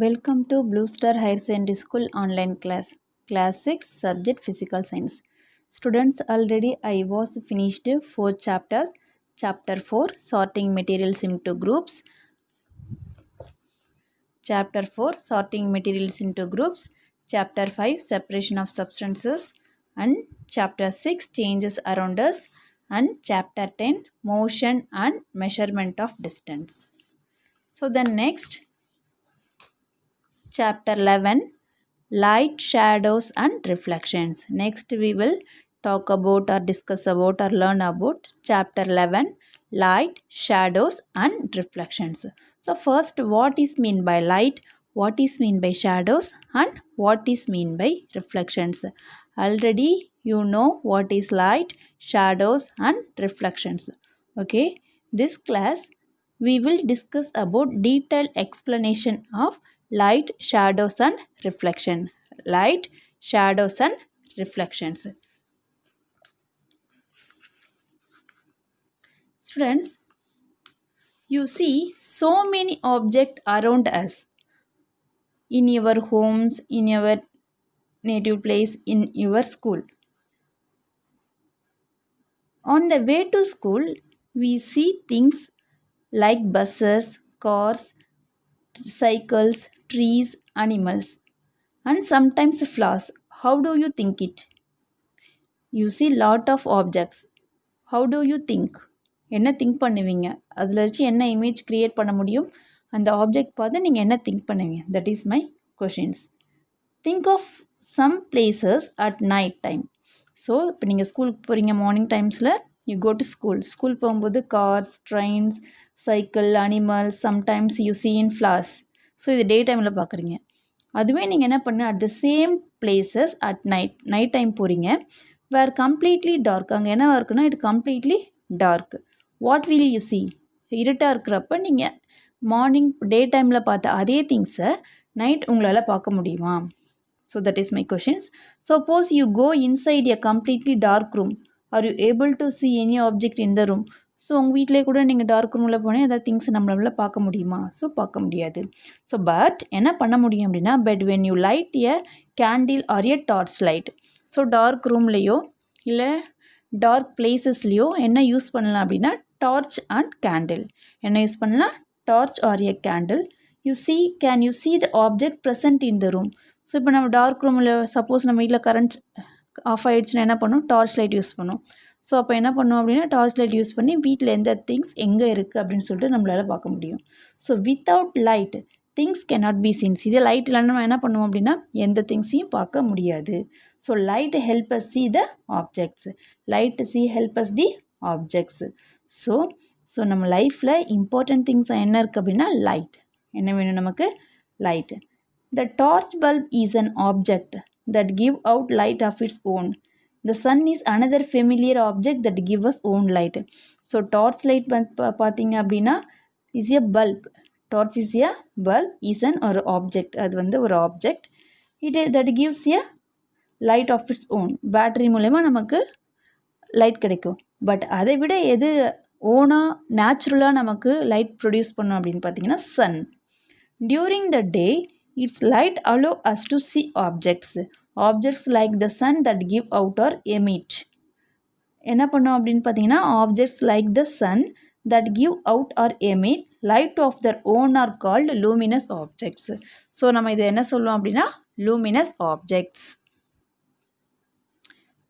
Welcome to Blue Star Higher Secondary School online class. Class 6 subject physical science. Students, already I was finished 4 chapters. Chapter 4 sorting materials into groups. Chapter 4 sorting materials into groups. Chapter 5 separation of substances. And chapter 6 changes around us. And chapter 10 motion and measurement of distance. So then next chapter 11 light, shadows and reflections. Next we will talk about or discuss about or learn about chapter 11 light, shadows and reflections. So first, what is mean by light, what is mean by shadows and what is mean by reflections. Already you know what is light, shadows and reflections. Okay, this class we will discuss about detailed explanation of light, shadows and reflection. Light, shadows and reflections. Students, you see so many objects around us in your homes, in your native place, in your school. On the way to school, we see things like buses, cars, cycles, trees, animals, and sometimes flowers. How do you think it? You see lot of objects. How do you think? என்ன think பண்ணுவீங்க? அதில் வச்சு என்ன image create பண்ண முடியும்? அந்த object பார்த்து நீங்கள் என்ன திங்க் பண்ணுவீங்க? That is my questions. Think of some places at night time. So இப்போ நீங்கள் ஸ்கூலுக்கு போகிறீங்க மார்னிங் டைம்ஸில் யூ கோ டு ஸ்கூல் போகும்போது cars, trains, cycle, animals, sometimes you see in flowers. So இது டே டைமில் பார்க்குறீங்க. அதுவே நீங்கள் என்ன பண்ண at the same places at night time போகிறீங்க வேர் கம்ப்ளீட்லி டார்க். அங்கே என்ன இருக்குன்னா it completely dark. What will you see? இருட்டாக இருக்கிறப்ப நீங்கள் மார்னிங் டே டைமில் பார்த்த அதே திங்ஸை நைட் உங்களால் பார்க்க முடியுமா? So that is my questions. Suppose you go inside a completely dark room, are you able to see any object in the room? So உங்கள் வீட்டிலே கூட நீங்கள் டார்க் ரூமில் போனால் ஏதாவது திங்ஸ் நம்மளால பார்க்க முடியுமா? ஸோ பார்க்க முடியாது. ஸோ பட் என்ன பண்ண முடியும் அப்படின்னா, but when you light a candle or a torch light. So dark ரூம்லேயோ இல்லை டார்க் பிளேசஸ்லேயோ என்ன யூஸ் பண்ணலாம் அப்படின்னா டார்ச் அண்ட் கேண்டில். என்ன யூஸ் பண்ணலாம்? Torch or a candle. Can you see the object present in the room? So இப்போ நம்ம டார்க் ரூமில் சப்போஸ் நம்ம வீட்டில் கரண்ட் ஆஃப் ஆகிடுச்சுன்னா என்ன பண்ணோம்? டார்ச் லைட் யூஸ் பண்ணோம். ஸோ அப்போ என்ன பண்ணோம் அப்படின்னா டார்ச் லைட் யூஸ் பண்ணி வீட்டில் எந்த திங்ஸ் எங்கே இருக்குது அப்படின்னு சொல்லிட்டு நம்மளால் பார்க்க முடியும். So without light things cannot be seen. இதே லைட் இல்லைன்னா நம்ம என்ன பண்ணுவோம் அப்படின்னா எந்த திங்ஸையும் பார்க்க முடியாது. So light help us see the objects. Light help us the objects. So நம்ம லைஃப்பில் இம்பார்ட்டன்ட் திங்ஸ் என்ன இருக்குது அப்படின்னா லைட். என்ன வேணும் நமக்கு? Light. The torch bulb is an object that give out light of its own. The sun is another familiar object that give us own light. So torch light பார்த்தீங்க அப்படின்னா is a bulb. Torch is a bulb, is an ஒரு object. அது வந்து ஒரு object. That gives a light of its own. Battery மூலமா நமக்கு light கிடைக்கும். But அதை விட எது ஓனாக நேச்சுரலாக நமக்கு லைட் ப்ரொடியூஸ் பண்ணும் அப்படின்னு பார்த்தீங்கன்னா sun. During the day its light allow us to see objects like the sun that give out or emit. என்ன பண்ணோம் அப்படின்னு பார்த்தீங்கன்னா objects like the sun that give out or emit light of their own are called luminous objects. So நம்ம இதை என்ன சொல்லுவோம் அப்படின்னா luminous objects.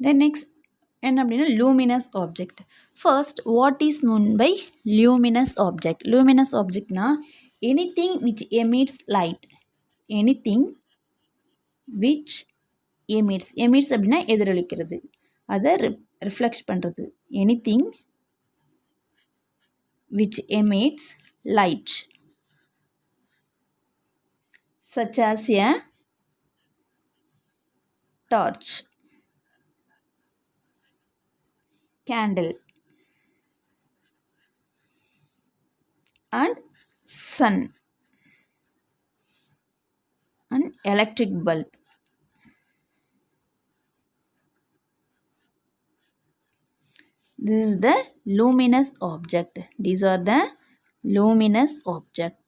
Then next என்ன அப்படின்னா luminous object. First, what is meant by luminous object? Luminous objectனா anything which emits light. anything which emits அப்படின்னா எதிரொலிக்கிறது, அதை ரிஃப்ளெக்ட் பண்ணுறது. anything which emits light such as a torch, candle and sun and electric bulb. This is the luminous object. These are the luminous object.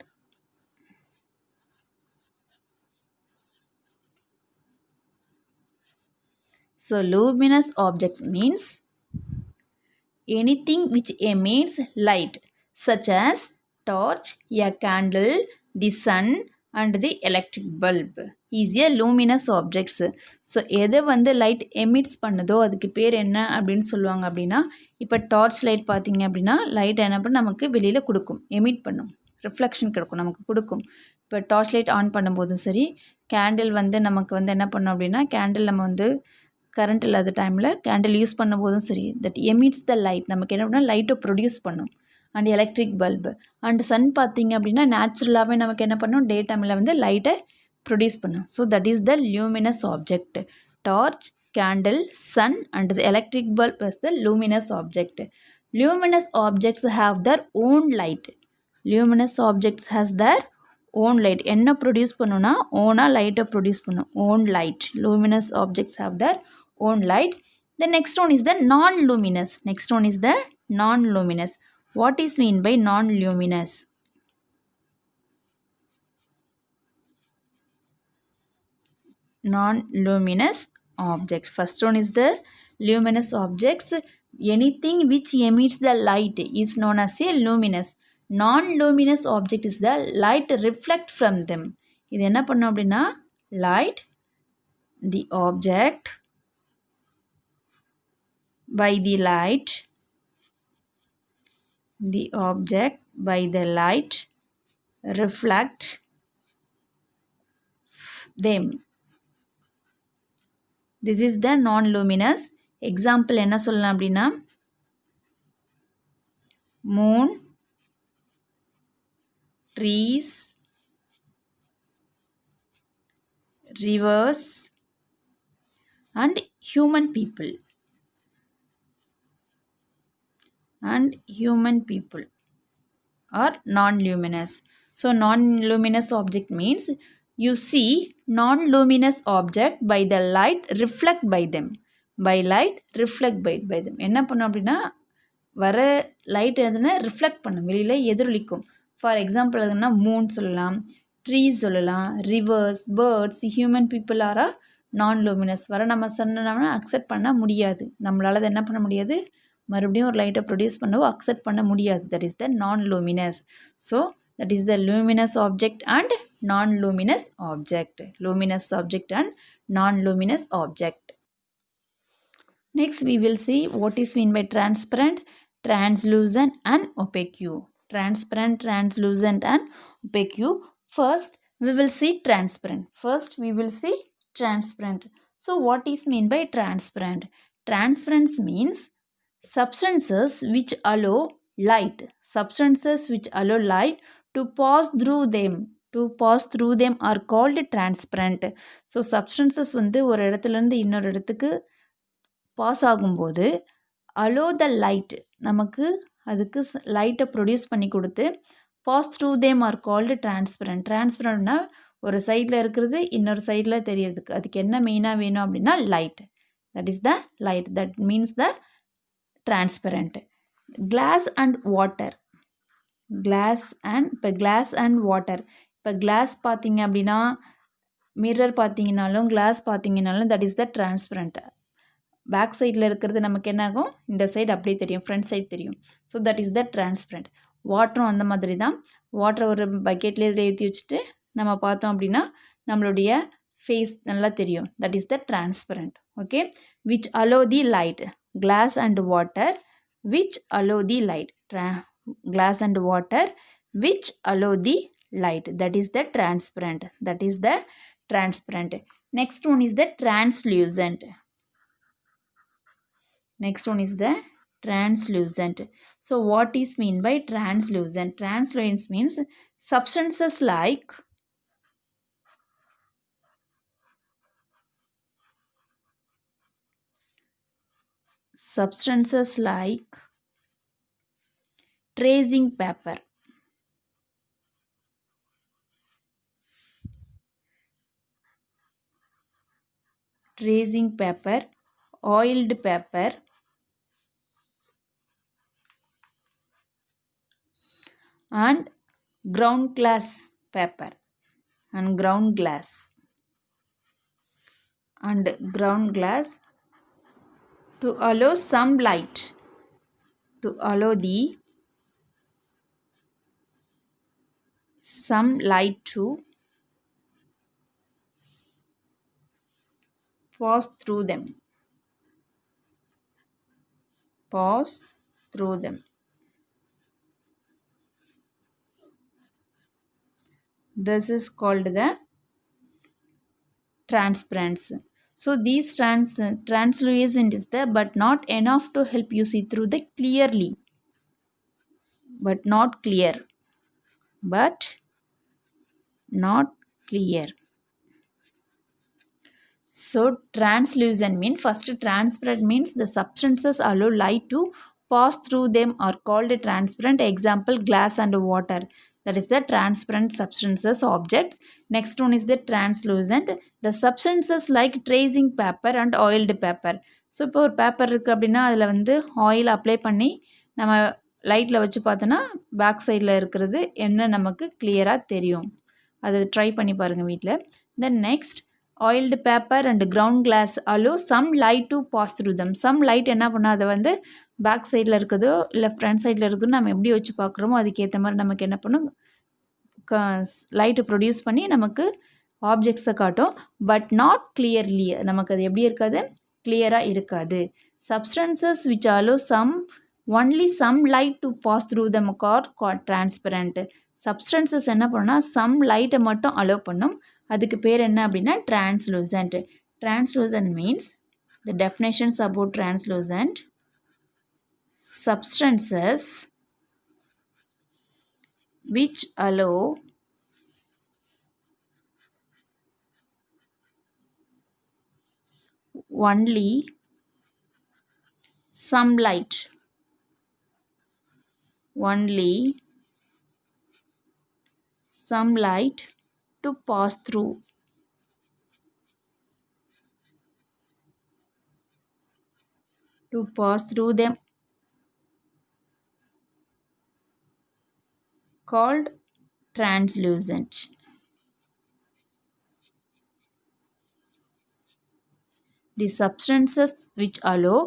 So luminous objects means anything which emits light, such as torch, a candle, the sun, and the electric bulb is a luminous objects. So எதை வந்து light emits பண்ணுதோ அதுக்கு பேர் என்ன அப்படின்னு சொல்லுவாங்க அப்படின்னா, இப்போ டார்ச் லைட் பார்த்தீங்க அப்படின்னா லைட் என்ன பண்ண நமக்கு வெளியில் கொடுக்கும், எமிட் பண்ணும், ரிஃப்ளெக்ஷன் கிடைக்கும், நமக்கு கொடுக்கும். இப்போ டார்ச் லைட் ஆன் பண்ணும்போதும் சரி, கேண்டில் வந்து நமக்கு வந்து என்ன பண்ணோம் அப்படின்னா, கேண்டில் நம்ம வந்து கரண்ட் இல்லாத டைமில் கேண்டில் யூஸ் பண்ணும்போதும் சரி, தட் எமிட்ஸ் த லைட், நமக்கு என்ன பண்ணால் லைட்டை ப்ரொடியூஸ் பண்ணும். And electric bulb and sun பார்த்திங்க அப்படின்னா நேச்சுரலாகவே நமக்கு என்ன பண்ணும், டே டைமில் வந்து லைட்டை ப்ரொடியூஸ் பண்ணும். So that is the luminous object. Torch, candle, sun and the electric bulb is the luminous object. Luminous objects have their own light. Luminous objects has their own light. என்ன ப்ரொடியூஸ் பண்ணுன்னா ஓனாக லைட்டை produce பண்ணும், own light. Luminous objects have their own light. The next one is the non-luminous. Next one is the non-luminous. What is mean by non-luminous? Non-luminous object. First one is the luminous objects. Anything which emits the light is known as a luminous. Non-luminous object is the light reflect from them. இது என்ன பண்ணும் அப்படின்னா, light the object by the light, the object by the light reflect them. This is the non-luminous. Example என்ன சொல்லலாம் அப்படின்னா, moon, trees, rivers and human people. And human people are non-luminous. So non-luminous object means you see non-luminous object by the light reflect by them. By light reflect by them. என்ன பண்ணும் அப்படின்னா, வர light எதுனா reflect பண்ணும், வெளியில் எதிரொலிக்கும். For example எதுனா Moon சொல்லலாம், ட்ரீஸ் சொல்லலாம், ரிவர்ஸ், பேர்ட்ஸ், ஹியூமன் பீப்புள் ஆரா நான்-லூமினஸ். வர நம்ம சொன்னோம்னா அக்செப்ட் பண்ண முடியாது, நம்மளால் அதை என்ன பண்ண முடியாது, மறுபடியும் ஒரு லைட்டை ப்ரொடியூஸ் பண்ணவோ அக்செப்ட் பண்ண முடியாது. That is the non-luminous. So that is the luminous object and non-luminous object. Luminous object and non-luminous object. Next we will see what is mean by transparent, translucent and opaque. Transparent, translucent and opaque. First we will see transparent. So what is mean by transparent? Transparent means substances which allow light. Substances which allow light to pass through them are called transparent. So substances வந்து ஒரு இடத்துலேருந்து இன்னொரு இடத்துக்கு pass ஆகும்போது allow the light, நமக்கு அதுக்கு லைட்டை produce பண்ணி கொடுத்து pass through them are called transparent. டிரான்ஸ்பரண்ட்னா ஒரு சைடில் இருக்கிறது இன்னொரு சைடில் தெரியறதுக்கு, அதுக்கு என்ன மெயினாக வேணும் அப்படின்னா light. That is the light, that means the transparent. Glass and water. இப்போ கிளாஸ் அண்ட் வாட்டர். இப்போ கிளாஸ் பார்த்தீங்க அப்படின்னா, மிரர் பார்த்தீங்கன்னாலும் கிளாஸ் பார்த்தீங்கன்னாலும் that is the transparent. Back சைடில் இருக்கிறது நமக்கு என்ன ஆகும், இந்த சைடு அப்படியே தெரியும், ஃப்ரண்ட் சைடு தெரியும். So that is the transparent. வாட்டரும் அந்த மாதிரி தான். வாட்டரை ஒரு பக்கெட்லேயே இதில் ஏற்றி வச்சுட்டு நம்ம பார்த்தோம் அப்படின்னா நம்மளுடைய ஃபேஸ் நல்லா தெரியும். That is the transparent. Okay. Which allow the light. Glass and water which allow the light. Glass and water which allow the light. That is the transparent. Next one is the translucent. So what is mean by translucent? Translucent means substances like tracing paper, oiled paper and ground glass paper and ground glass To allow some light. To allow the some light to pass through them. Pass through them. This is called the transparency. So these translucent is there, but not enough to help you see through the clearly. But not clear. But not clear. So translucent means first transparent means the substances allow light to pass through them are called transparent. Example glass and water. That is the transparent substances objects. Next one is the translucent. The substances like tracing paper and oiled paper. So இப்போ ஒரு paper இருக்குது அப்படின்னா அதில் வந்து oil apply பண்ணி நம்ம லைட்டில் வச்சு பார்த்தோன்னா பேக் சைடில் இருக்கிறது என்ன நமக்கு கிளியராக தெரியும். அதை ட்ரை பண்ணி பாருங்கள் வீட்டில். Then next oiled paper and ground glass allow some light to pass through them. some light என்ன பண்ணால் அதை வந்து பேக் சைடில் இருக்கிறதோ இல்லை ஃப்ரண்ட் சைடில் இருக்கிறதோ நம்ம எப்படி வச்சு பார்க்குறோமோ அதுக்கேற்ற மாதிரி நமக்கு என்ன பண்ணும் லைட்டை ப்ரொடியூஸ் பண்ணி நமக்கு ஆப்ஜெக்ட்ஸை காட்டும். பட் நாட் கிளியர்லி நமக்கு அது எப்படி இருக்காது, கிளியராக இருக்காது. Substances which allow only some light to pass through them are transparent. Substances என்ன பண்ணால் சம் லைட்டை மட்டும் அலோவ் பண்ணும். அதுக்கு பேர் என்ன அப்படின்னா translucent. Translucent means the definitions about translucent. Substances which allow only some light. Only some light to pass through. To pass through them called translucent. The substances which allow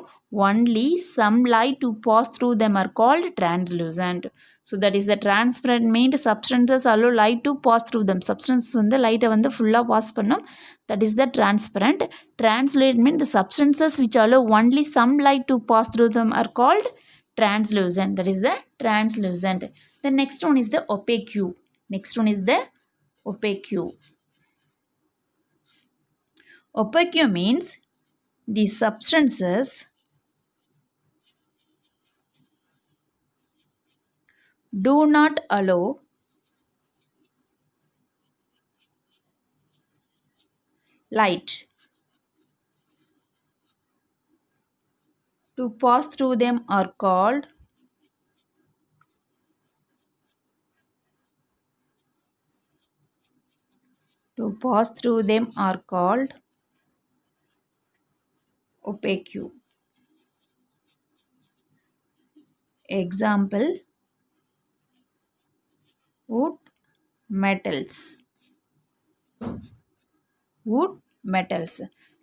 only some light to pass through them are called translucent. So that is the transparent means substances allow light to pass through them. Substance வந்து லைட்டை வந்து ஃபுல்லாக pass பண்ணும். That is the transparent. Translucent means the substances which allow only some light to pass through them are called translucent. That is the translucent. The next one is the opaque. Next one is the opaque. Opaque means the substances do not allow light to pass through them are called opaque. Example wood metals.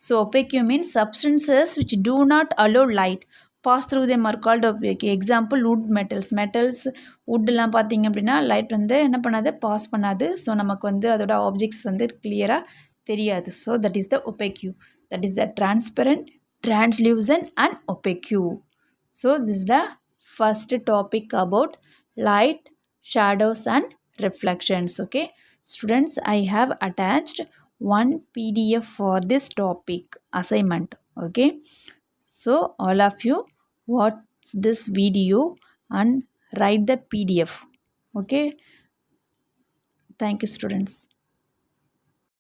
So opaque means substances which do not allow light pass through them are called opaque. Example wood metals. woodலாம் பார்த்தீங்க அப்படின்னா light வந்து என்ன பண்ணாது, pass பண்ணாது. So நமக்கு வந்து அதோட objects வந்து கிளியராக தெரியாது. So that is the opaque. That is the transparent, translucent and opaque. So this is the first topic about light, shadows and reflections. Okay students, I have attached one PDF for this topic assignment. Okay, so all of you watch this video and write the PDF. Okay, thank you students.